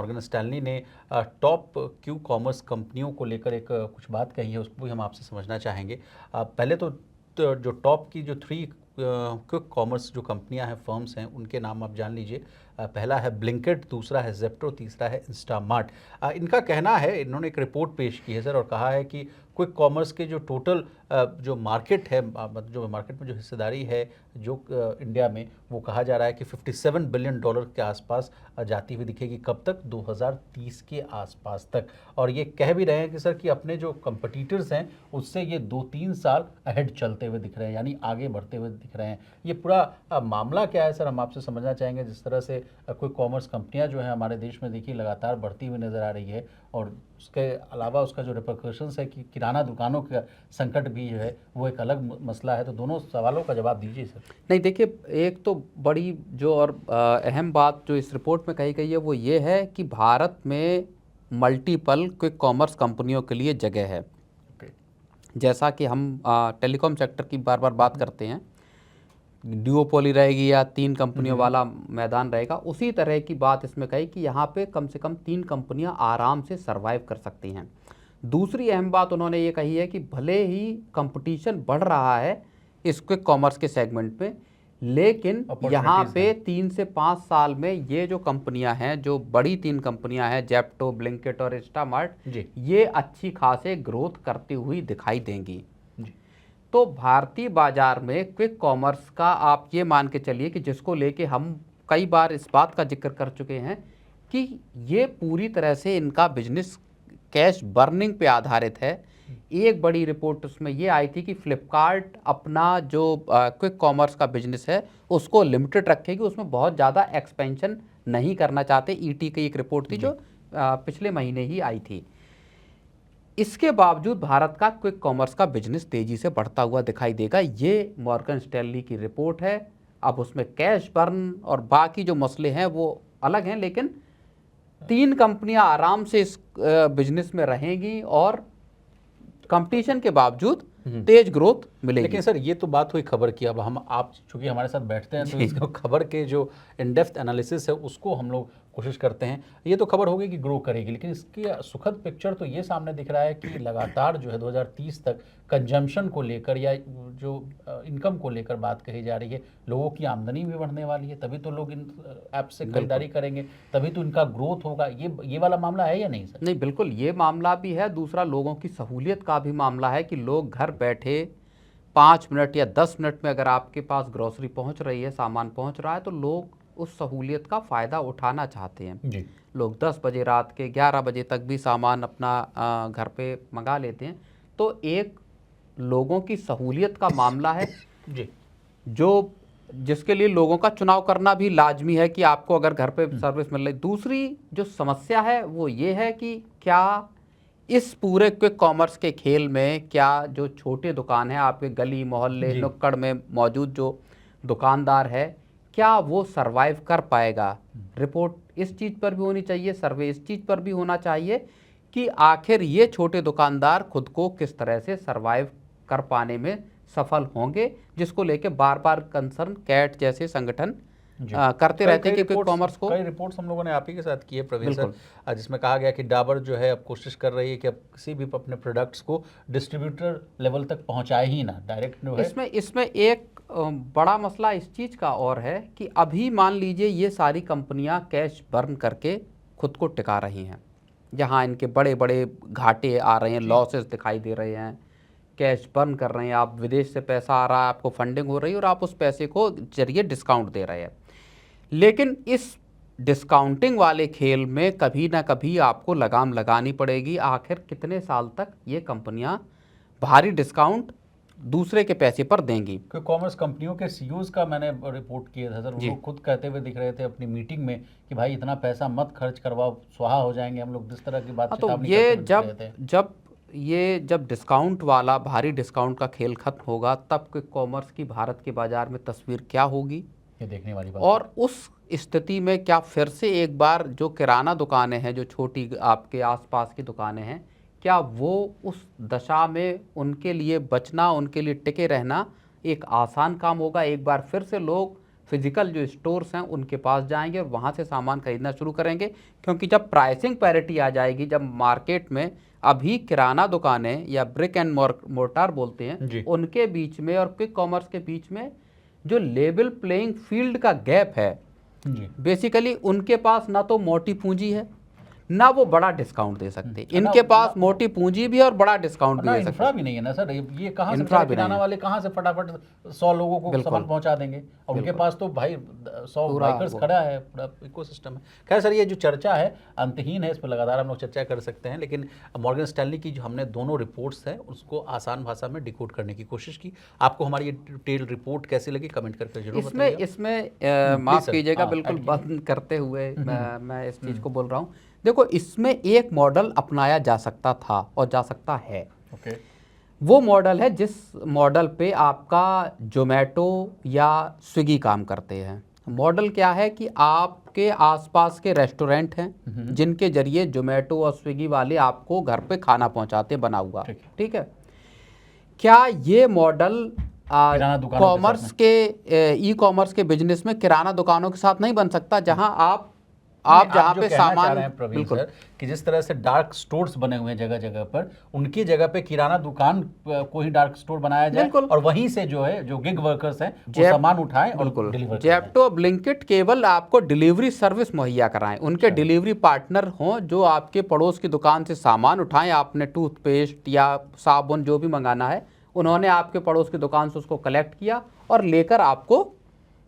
Morgan Stanley ने top Q commerce कंपनियों को लेकर एक कुछ बात कही है, उसको भी हम आपसे समझना चाहेंगे। पहले तो जो टॉप की जो 3 क्विक कॉमर्स जो कंपनियां हैं, फर्म्स हैं, उनके नाम आप जान लीजिए। पहला है ब्लिंकिट, दूसरा है ज़ेप्टो, तीसरा है इंस्टामार्ट। इनका कहना है, इन्होंने एक रिपोर्ट पेश की है सर, और कहा है कि क्विक कॉमर्स के जो टोटल जो मार्केट है, मतलब जो मार्केट में जो हिस्सेदारी है जो इंडिया में, वो कहा जा रहा है कि $57 बिलियन के आसपास जाती हुई दिखेगी। कब तक? 2030 के आसपास तक। और ये कह भी रहे हैं कि सर कि अपने जो कंपटीटर्स हैं उससे ये 2-3 साल अहेड चलते हुए दिख रहे हैं, यानी आगे बढ़ते हुए दिख रहे हैं। ये पूरा मामला क्या है सर, हम आपसे समझना चाहेंगे। जिस तरह से कोई कॉमर्स कंपनियां जो हैं हमारे देश में देखिए लगातार बढ़ती हुई नज़र आ रही है, और उसके अलावा उसका जो रिपरकशंस है कि किराना दुकानों का संकट भी है, वो एक अलग मसला है। तो दोनों सवालों का जवाब दीजिए सर। नहीं, देखिए, एक तो बड़ी जो और अहम बात जो इस रिपोर्ट में कही गई है वो ये है कि भारत में मल्टीपल क्विक कॉमर्स कंपनियों के लिए जगह है। जैसा कि हम टेलीकॉम सेक्टर की बार बार बात करते हैं, ड्यूओपोली रहेगी या 3 कंपनियों वाला मैदान रहेगा, उसी तरह की बात इसमें कही कि यहाँ पे कम से कम 3 कंपनियाँ आराम से सरवाइव कर सकती हैं। दूसरी अहम बात उन्होंने ये कही है कि भले ही कंपटीशन बढ़ रहा है इस क्विक कॉमर्स के सेगमेंट में, लेकिन यहाँ पे 3 से 5 साल में ये जो कंपनियां हैं, जो बड़ी 3 कंपनियां हैं, जेप्टो, ब्लिंकिट और इंस्टामार्ट, ये अच्छी खासे ग्रोथ करती हुई दिखाई देंगी। तो भारतीय बाजार में क्विक कॉमर्स का आप ये मान के चलिए कि जिसको लेके हम कई बार इस बात का जिक्र कर चुके हैं कि ये पूरी तरह से इनका बिजनेस कैश बर्निंग पे आधारित है। एक बड़ी रिपोर्ट उसमें ये आई थी कि फ्लिपकार्ट अपना जो क्विक कॉमर्स का बिजनेस है उसको लिमिटेड रखेगी, उसमें बहुत ज़्यादा एक्सपेंशन नहीं करना चाहते। ईटी की एक रिपोर्ट थी जो पिछले महीने ही आई थी। इसके बावजूद भारत का क्विक कॉमर्स का बिजनेस तेजी से बढ़ता हुआ दिखाई देगा। ये मॉर्गन स्टैनली की रिपोर्ट है। अब उसमें कैश बर्न और बाकी जो मसले हैं वो अलग हैं, लेकिन 3 कंपनियां आराम से इस बिजनेस में रहेंगी और कंपटीशन के बावजूद तेज ग्रोथ मिलेगी। लेकिन सर ये तो बात हुई खबर की। अब हम आप चूंकि हमारे साथ बैठते हैं तो इसको खबर के जो इन डेप्थ एनालिसिस है उसको हम लोग कोशिश करते हैं। ये तो खबर होगी कि ग्रो करेगी, लेकिन इसकी सुखद पिक्चर तो ये सामने दिख रहा है कि लगातार जो है 2030 तक कंजम्पशन को लेकर या जो इनकम को लेकर बात कही जा रही है, लोगों की आमदनी भी बढ़ने वाली है, तभी तो लोग इन ऐप से खरीदारी करेंगे, तभी तो इनका ग्रोथ होगा। ये वाला मामला है या नहीं सर? नहीं, बिल्कुल ये मामला भी है। दूसरा, लोगों की सहूलियत का भी मामला है कि लोग घर बैठे 5 मिनट या 10 मिनट में अगर आपके पास ग्रोसरी पहुंच रही है, सामान पहुंच रहा है, तो लोग उस सहूलियत का फ़ायदा उठाना चाहते हैं जी। लोग 10 बजे रात के 11 बजे तक भी सामान अपना घर पे मंगा लेते हैं। तो एक लोगों की सहूलियत का मामला है जी, जो जिसके लिए लोगों का चुनाव करना भी लाजमी है कि आपको अगर घर पे सर्विस मिल रही। दूसरी जो समस्या है वो ये है कि क्या इस पूरे क्विक कॉमर्स के खेल में क्या जो छोटे दुकान है, आपके गली मोहल्ले नुक्कड़ में मौजूद जो दुकानदार है, क्या वो सरवाइव कर पाएगा? रिपोर्ट इस चीज़ पर भी होनी चाहिए, सर्वे इस चीज़ पर भी होना चाहिए कि आखिर ये छोटे दुकानदार खुद को किस तरह से सरवाइव कर पाने में सफल होंगे, जिसको लेके बार बार कंसर्न कैट जैसे संगठन करते रहते हैं कि क्विक कॉमर्स को। कई रिपोर्ट्स हम लोगों ने आप ही के साथ की है प्रवीण सर, जिसमें कहा गया कि डाबर जो है अब कोशिश कर रही है कि अब किसी भी अपने प्रोडक्ट्स को डिस्ट्रीब्यूटर लेवल तक पहुंचाए ही ना, डायरेक्ट। इसमें एक बड़ा मसला इस चीज़ का और है कि अभी मान लीजिए ये सारी कंपनियां कैश बर्न करके खुद को टिका रही हैं, जहां इनके बड़े बड़े घाटे आ रहे हैं, लॉसेस दिखाई दे रहे हैं, कैश बर्न कर रहे हैं, आप विदेश से पैसा आ रहा है, आपको फंडिंग हो रही है और आप उस पैसे को जरिए डिस्काउंट दे रहे हैं। लेकिन इस डिस्काउंटिंग वाले खेल में कभी ना कभी आपको लगाम लगानी पड़ेगी। आखिर कितने साल तक ये कंपनियां भारी डिस्काउंट दूसरे के पैसे पर देंगी? क्योंकि कॉमर्स कंपनियों के सीईओज का मैंने रिपोर्ट किया था सर, वो खुद कहते हुए दिख रहे थे अपनी मीटिंग में कि भाई इतना पैसा मत खर्च करवाओ, स्वाहा हो जाएंगे हम लोग, जिस तरह की बात चेतावनी करते हुए जब डिस्काउंट वाला भारी डिस्काउंट का खेल खत्म होगा, तब क्विक कॉमर्स की भारत के बाजार में तस्वीर क्या होगी, ये देखने वाली बात। और उस स्थिति में क्या फिर से एक बार जो किराना दुकानें हैं, जो छोटी आपके आसपास की दुकानें हैं, क्या वो उस दशा में उनके लिए बचना, उनके लिए टिके रहना एक आसान काम होगा? एक बार फिर से लोग फिजिकल जो स्टोर्स हैं उनके पास जाएंगे और वहाँ से सामान खरीदना शुरू करेंगे, क्योंकि जब प्राइसिंग पैरिटी आ जाएगी, जब मार्केट में अभी किराना दुकानें या ब्रिक एंड मोर्टार बोलते हैं जी। उनके बीच में और क्विक कॉमर्स के बीच में जो लेवल प्लेइंग फील्ड का गैप है, जी। बेसिकली उनके पास ना तो मोटी पूंजी है ना वो बड़ा डिस्काउंट दे सकते, इनके पास मोटी पूंजी भी है और बड़ा डिस्काउंट भी ना दे सकते। इंफ्रा भी नहीं है ना सर, ये कहाँ से इंफ्रा भी किराना नहीं है। वाले कहाँ से फटाफट 100 लोगों को बिल्कुल। सामान पहुंचा देंगे, और उनके पास तो भाई 100 पूरा बाइकर्स वो। खड़ा है, पूरा इकोसिस्टम है। खैर सर, ये जो चर्चा है अंतहीन है, इस पर लगातार हम लोग चर्चा कर सकते हैं, लेकिन मॉर्गन स्टैनली की जो हमने दोनों रिपोर्ट्स हैं उसको आसान भाषा में डिकोड करने की कोशिश की। आपको हमारी ये डिटेल रिपोर्ट कैसी लगी कमेंट करके जरूर इसमें बताइएगा। इसमें माफ सर। कीजिएगा, हाँ, बिल्कुल ऐड बंद करते हुए मैं इस चीज़ को बोल रहा हूँ। देखो, इसमें एक मॉडल अपनाया जा सकता था और जा सकता है। ओके। वो मॉडल है जिस मॉडल पे आपका जोमेटो या स्विगी काम करते हैं। मॉडल क्या है कि आपके आसपास के रेस्टोरेंट हैं जिनके जरिए जोमेटो और स्विगी वाले आपको घर पे खाना पहुंचाते बना हुआ। ठीक है, क्या ये मॉडल कॉमर्स के ई कॉमर्स के बिजनेस में किराना दुकानों के साथ नहीं बन सकता, जहां आप जहाँ पे सामान, प्रवीण सर, कि जिस तरह से डार्क स्टोर्स बने हुए हैं जगह जगह पर, उनकी जगह पे किराना दुकान को ही डार्क स्टोर बनाया जाए और वहीं से जो है जो गिग वर्कर्स हैं वो सामान उठाएं और डिलीवर करें। जेप्टो, ब्लिंकिट केवल आपको डिलीवरी सर्विस मुहैया कराएं, उनके डिलीवरी पार्टनर हों जो आपके पड़ोस की दुकान से सामान उठाएं। आपने टूथपेस्ट या साबुन जो भी मंगाना है, उन्होंने आपके पड़ोस की दुकान से उसको कलेक्ट किया और लेकर आपको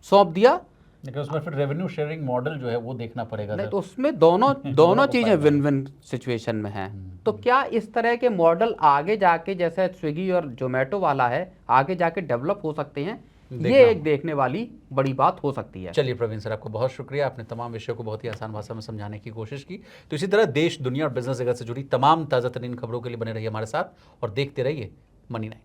सौंप दिया। लेकिन उसमें फिर रेवेन्यू शेयरिंग मॉडल जो है वो देखना पड़ेगा। नहीं, तो उसमें दोनों चीजें विन विन सिचुएशन में हैं। तो क्या इस तरह के मॉडल आगे जाके, जैसे स्विगी और जोमेटो वाला है, आगे जाके डेवलप हो सकते हैं? ये एक देखने वाली बड़ी बात हो सकती है। चलिए प्रवीण सर, आपको बहुत शुक्रिया, आपने तमाम विषयों को बहुत ही आसान भाषा में समझाने की कोशिश की। तो इसी तरह देश, दुनिया और बिजनेस जगत से जुड़ी तमाम ताज़ा तरीन खबरों के लिए बने रहिए हमारे साथ और देखते रहिए मनी 9।